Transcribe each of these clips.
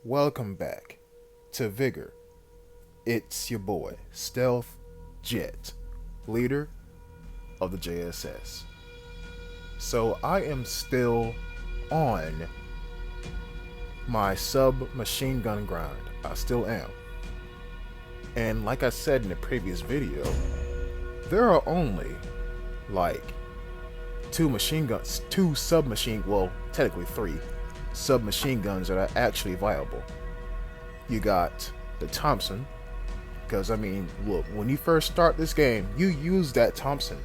Welcome back to Vigor. It's your boy, Stealth Jet, leader of the JSS. So I am still on my submachine gun grind. I still am. And like I said in the previous video, there are only like two machine guns, two submachine, well, technically three submachine guns that are actually viable. You got the Thompson, because I mean, look, when you first start this game, you used that Thompson.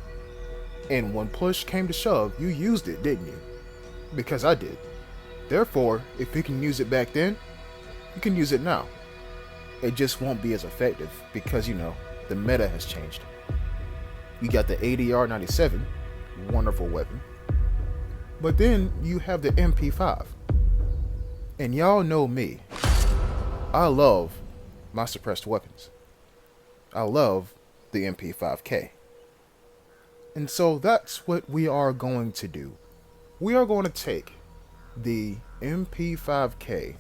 And when push came to shove, you used it, didn't you? Because I did. Therefore, if you can use it back then, you can use it now. It just won't be as effective because, the meta has changed. You got the ADR-97, wonderful weapon. But then you have the MP5. And y'all know me. I love my suppressed weapons. I love the MP5K. And so that's what we are going to do. We are going to take the MP5K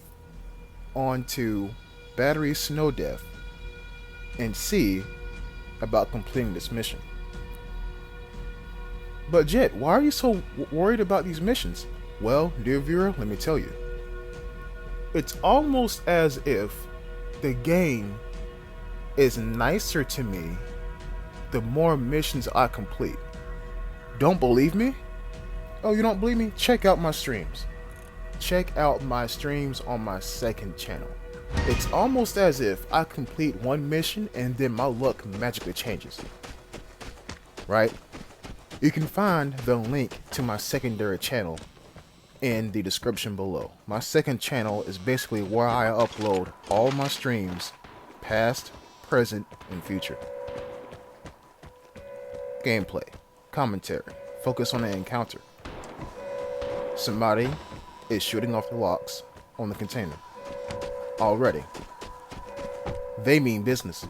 onto Battery Snow Death and see about completing this mission. But Jet, why are you so worried about these missions? Well, dear viewer, let me tell you. It's almost as if the game is nicer to me the more missions I complete. Don't believe me? Oh, you don't believe me? Check out my streams. Check out my streams on my second channel. It's almost as if I complete one mission and then my luck magically changes. Right? You can find the link to my secondary channel in the description below. My second channel is basically where I upload all my streams, past, present, and future. Gameplay, commentary, focus on the encounter. Somebody is shooting off the locks on the container. Already. They mean business.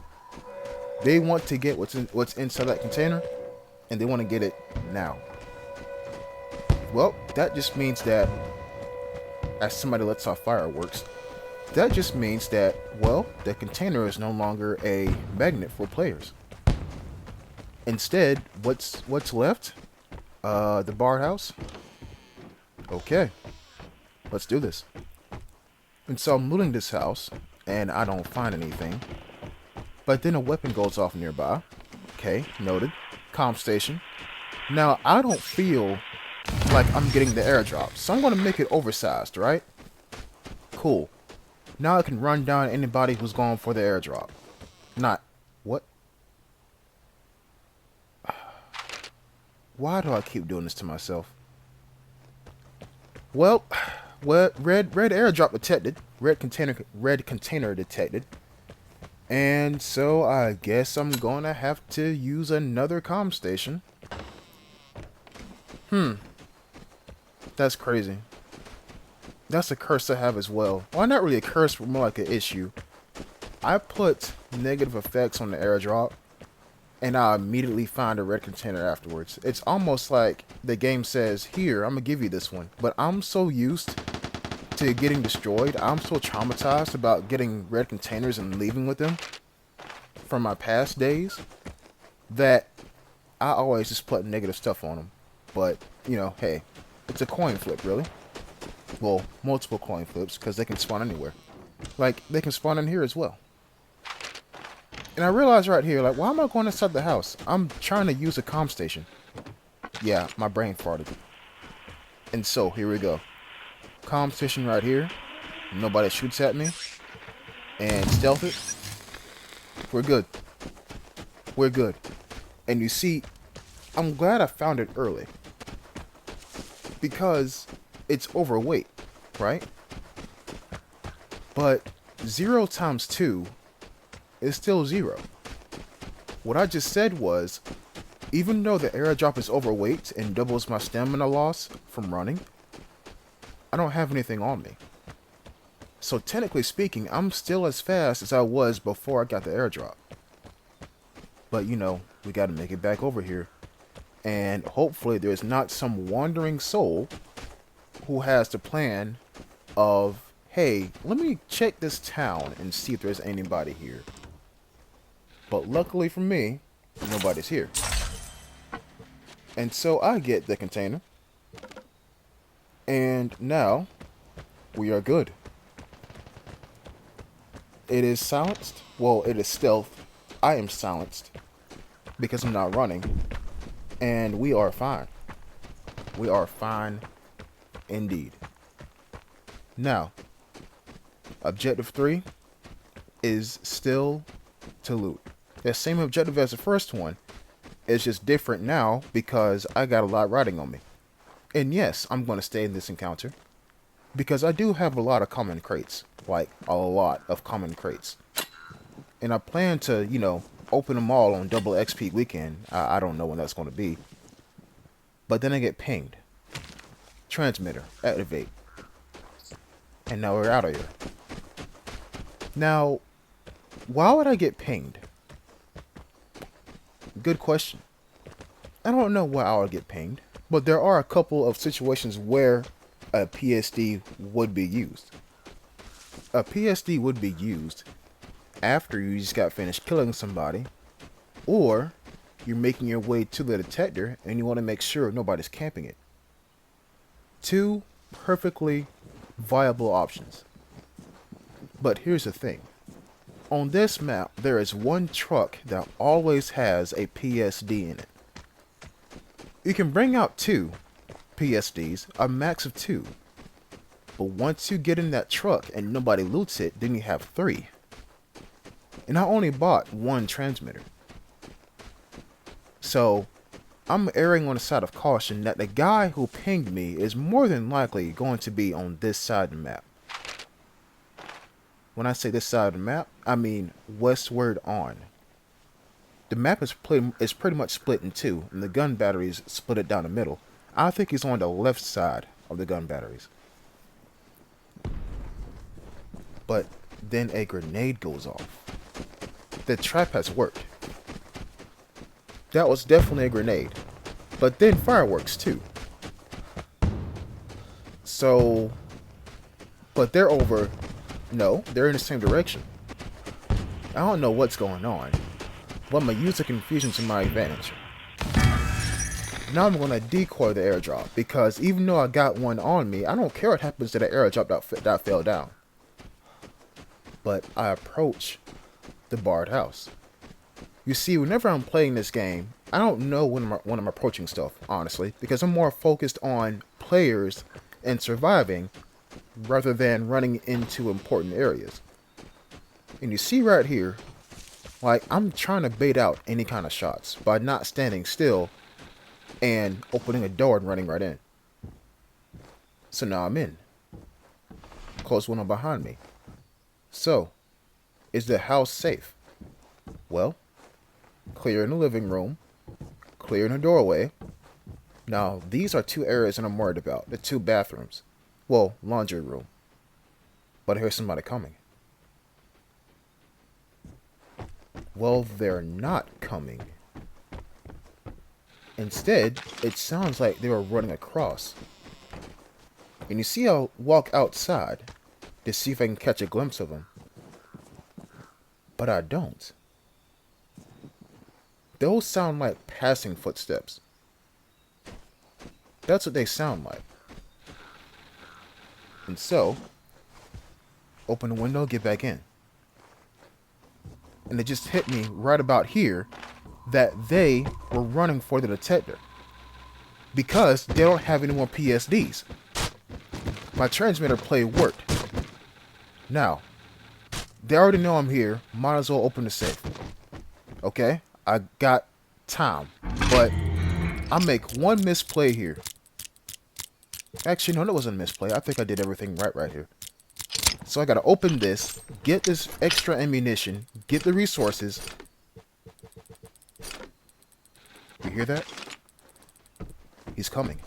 They want to get what's inside that container, and they want to get it now. Well, that just means that as somebody lets off fireworks, that just means that, well, the container is no longer a magnet for players. Instead, what's left? The bar house? Okay, let's do this. And so I'm looting this house, and I don't find anything. But then a weapon goes off nearby. Okay, noted. Comm station. Now, I don't feel like I'm getting the airdrop, so I'm going to make it oversized, right? Cool. Now I can run down anybody who's going for the airdrop. Not... What? Why do I keep doing this to myself? Well, red airdrop detected. Red container detected. And so I guess I'm going to have to use another comm station. That's crazy. That's a curse I have as well. Well, not really a curse, but more like an issue. I put negative effects on the airdrop, and I immediately find a red container afterwards. It's almost like the game says, here, I'm going to give you this one. But I'm so used to getting destroyed. I'm so traumatized about getting red containers and leaving with them from my past days that I always just put negative stuff on them. But, hey, it's a coin flip, really. Well, multiple coin flips, because they can spawn anywhere. Like, they can spawn in here as well. And I realize right here, like, why am I going inside the house? I'm trying to use a comm station. Yeah, my brain farted. And so, here we go. Comm station right here. Nobody shoots at me. And stealth it. We're good. We're good. And you see, I'm glad I found it early. Because it's overweight, right? But 0 times 2 is still 0. What I just said was, even though the airdrop is overweight and doubles my stamina loss from running, I don't have anything on me. So technically speaking, I'm still as fast as I was before I got the airdrop. But we gotta make it back over here. And hopefully there's not some wandering soul who has the plan of, hey, let me check this town and see if there's anybody here. But luckily for me, nobody's here. And so I get the container. And now, we are good. It is silenced. Well, it is stealth. I am silenced. Because I'm not running. And we are fine. We are fine indeed. Now, objective 3 is still to loot. The same objective as the first one. It's just different now because I got a lot riding on me. And yes, I'm going to stay in this encounter. Because I do have a lot of common crates. Like, a lot of common crates. And I plan to, open them all on double XP weekend. I don't know when that's going to be. But then I get pinged. Transmitter, activate. And now we're out of here. Now, why would I get pinged? Good question. I don't know why I would get pinged. But there are a couple of situations where a PSD would be used. A PSD would be used after you just got finished killing somebody, or you're making your way to the detector and you want to make sure nobody's camping it. Two perfectly viable options. But here's the thing. On this map, there is one truck that always has a PSD in it. You can bring out 2 PSDs, a max of 2. But once you get in that truck and nobody loots it, then you have 3. And I only bought 1 transmitter. So, I'm erring on the side of caution that the guy who pinged me is more than likely going to be on this side of the map. When I say this side of the map, I mean westward on. The map is pretty much split in 2, and the gun batteries split it down the middle. I think he's on the left side of the gun batteries. But then a grenade goes off. The trap has worked. That was definitely a grenade. But then fireworks too. So, but they're over. No, they're in the same direction. I don't know what's going on, but I'm going to use the confusion to my advantage. Now I'm going to decoy the airdrop, because even though I got one on me, I don't care what happens to the airdrop that fell down. But I approach the barred house. You see, whenever I'm playing this game, I don't know when I'm approaching stuff, honestly, because I'm more focused on players and surviving rather than running into important areas. And you see right here, like, I'm trying to bait out any kind of shots by not standing still and opening a door and running right in. So now I'm in. Close window behind me. So, is the house safe? Well, clear in the living room, clear in the doorway. Now, these are 2 areas that I'm worried about. The 2 bathrooms. Well, laundry room. But I hear somebody coming. Well, they're not coming. Instead, it sounds like they were running across. And you see I'll walk outside to see if I can catch a glimpse of them. But I don't. Those sound like passing footsteps. That's what they sound like. And so, open the window, get back in. And it just hit me right about here that they were running for the detector. Because they don't have any more PSDs. My transmitter play worked. Now, they already know I'm here. Might as well open the safe. Okay? I got time. But I make one misplay here. Actually, no, that wasn't a misplay. I think I did everything right here. So I gotta open this, get this extra ammunition, get the resources. You hear that? He's coming.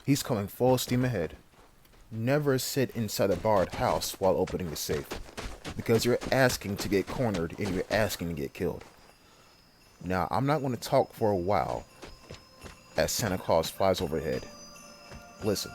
He's coming full steam ahead. Never sit inside a barred house while opening the safe. Because you're asking to get cornered and you're asking to get killed. Now, I'm not going to talk for a while as Santa Claus flies overhead. Listen.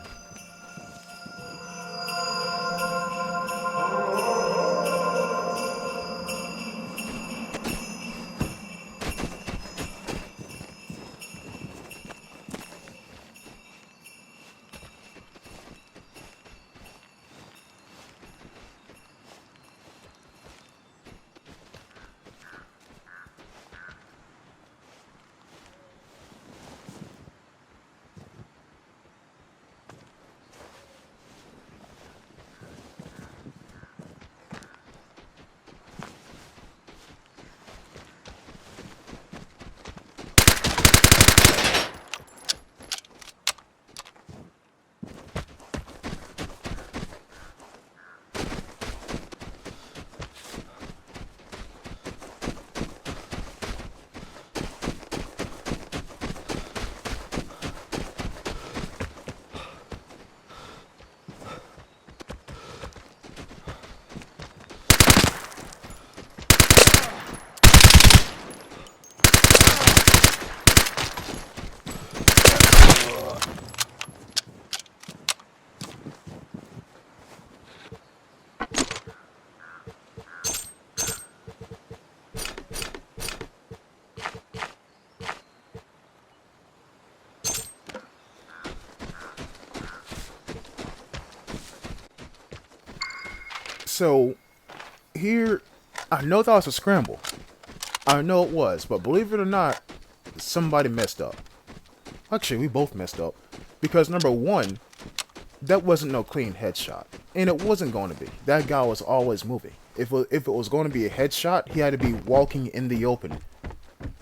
So here, I know that was a scramble. I know it was, but believe it or not, somebody messed up. Actually, we both messed up. Because number one, that wasn't no clean headshot. And it wasn't going to be. That guy was always moving. If it was going to be a headshot, he had to be walking in the open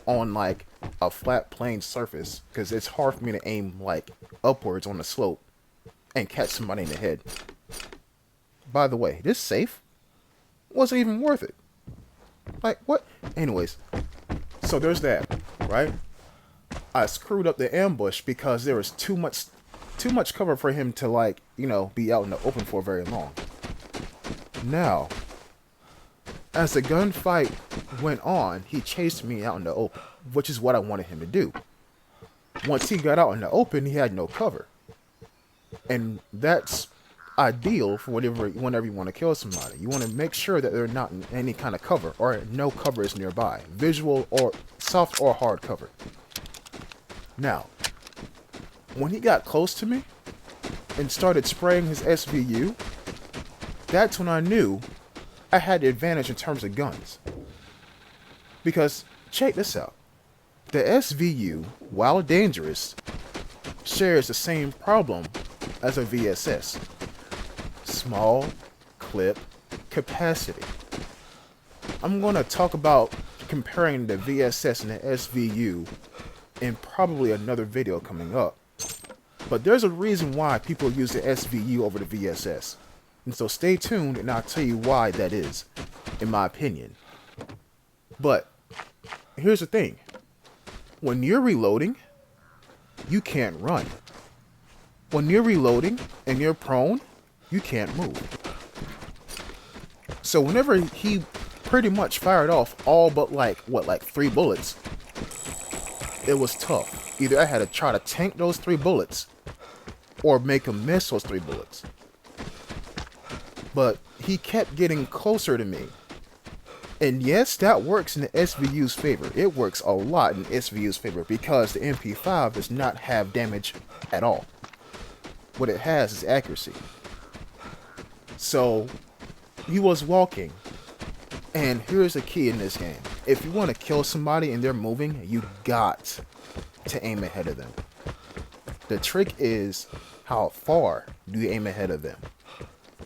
on like a flat plane surface. Because it's hard for me to aim like upwards on the slope and catch somebody in the head. By the way, this safe wasn't even worth it. Like, what? Anyways, so there's that, right? I screwed up the ambush because there was too much cover for him to, like, you know, be out in the open for very long. Now, as the gunfight went on, he chased me out in the open, which is what I wanted him to do. Once he got out in the open, he had no cover. And that's ideal for whenever you want to kill somebody. You want to make sure that they're not in any kind of cover, or no cover is nearby. Visual or soft or hard cover. Now, when he got close to me and started spraying his SVU, that's when I knew I had the advantage in terms of guns. Because, check this out. The SVU, while dangerous, shares the same problem as a VSS. Small clip capacity. I'm going to talk about comparing the VSS and the SVU in probably another video coming up. But there's a reason why people use the SVU over the VSS. And so stay tuned and I'll tell you why that is, in my opinion. But here's the thing. When you're reloading, you can't run. When you're reloading and you're prone, you can't move. So whenever he pretty much fired off all but like 3 bullets, it was tough. Either I had to try to tank those 3 bullets or make him miss those 3 bullets. But he kept getting closer to me. And yes, that works in the SVU's favor. It works a lot in SVU's favor because the MP5 does not have damage at all. What it has is accuracy. So, he was walking. And here's the key in this game. If you want to kill somebody and they're moving, you got to aim ahead of them. The trick is, how far do you aim ahead of them?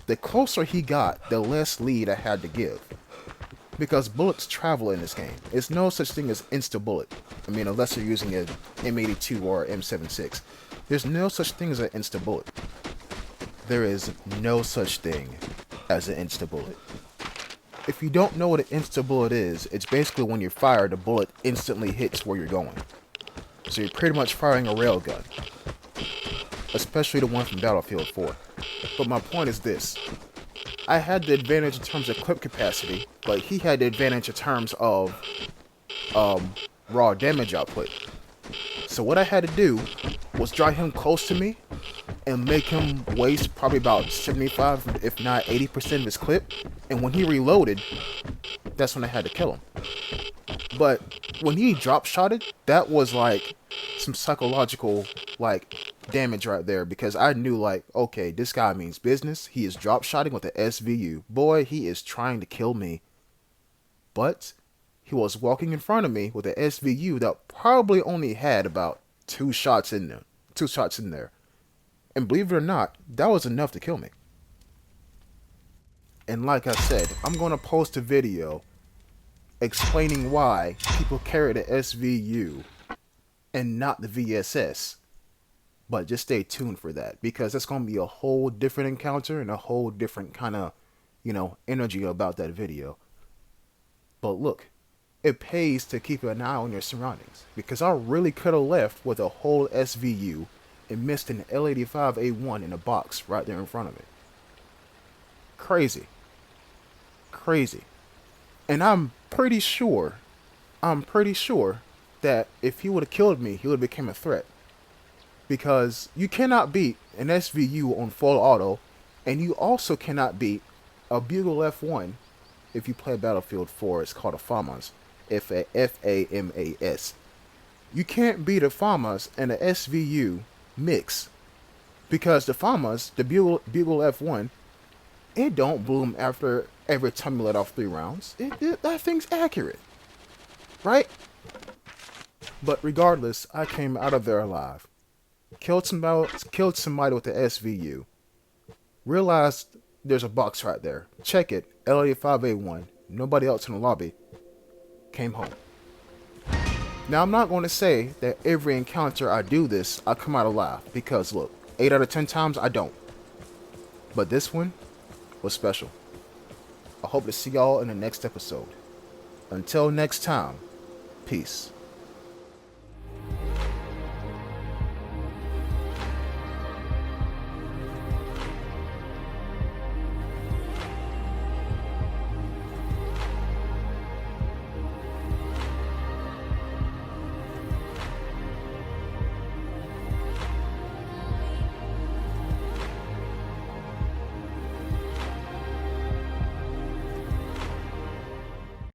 The closer he got, the less lead I had to give. Because bullets travel in this game. It's no such thing as insta-bullet. I mean, unless you're using an M82 or M76. There's no such thing as an insta-bullet. There is no such thing as an insta-bullet. If you don't know what an insta-bullet is, it's basically when you fire, the bullet instantly hits where you're going. So you're pretty much firing a railgun. Especially the one from Battlefield 4. But my point is this. I had the advantage in terms of clip capacity, but he had the advantage in terms of raw damage output. So what I had to do was draw him close to me and make him waste probably about 75, if not 80% of his clip. And when he reloaded, that's when I had to kill him. But when he drop shotted, that was like some psychological like damage right there, because I knew like, okay, this guy means business. He is drop shotting with the SVU. Boy, he is trying to kill me. But he was walking in front of me with the SVU that probably only had about 2 shots in there. 2 shots in there. And believe it or not, that was enough to kill me. And like I said, I'm going to post a video explaining why people carry the SVU and not the VSS. But just stay tuned for that, because that's going to be a whole different encounter and a whole different kind of, you know, energy about that video. But look, it pays to keep an eye on your surroundings, because I really could have left with a whole SVU and missed an L85A1 in a box right there in front of me. Crazy. Crazy. And I'm pretty sure that if he would have killed me, he would have become a threat. Because you cannot beat an SVU on full auto, and you also cannot beat a Bugle F1 if you play Battlefield 4. It's called a FAMAS. F-A-M-A-S. You can't beat a FAMAS and a SVU mix, because the FAMAS, the Bugle F1, it don't bloom after every time you let off 3 rounds. That thing's accurate, right? But regardless, I came out of there alive. Killed somebody with the SVU. Realized there's a box right there. Check it. L85A1. Nobody else in the lobby. Came home. Now I'm not going to say that every encounter I do this, I come out alive. Because look, 8 out of 10 times I don't. But this one was special. I hope to see y'all in the next episode. Until next time, peace.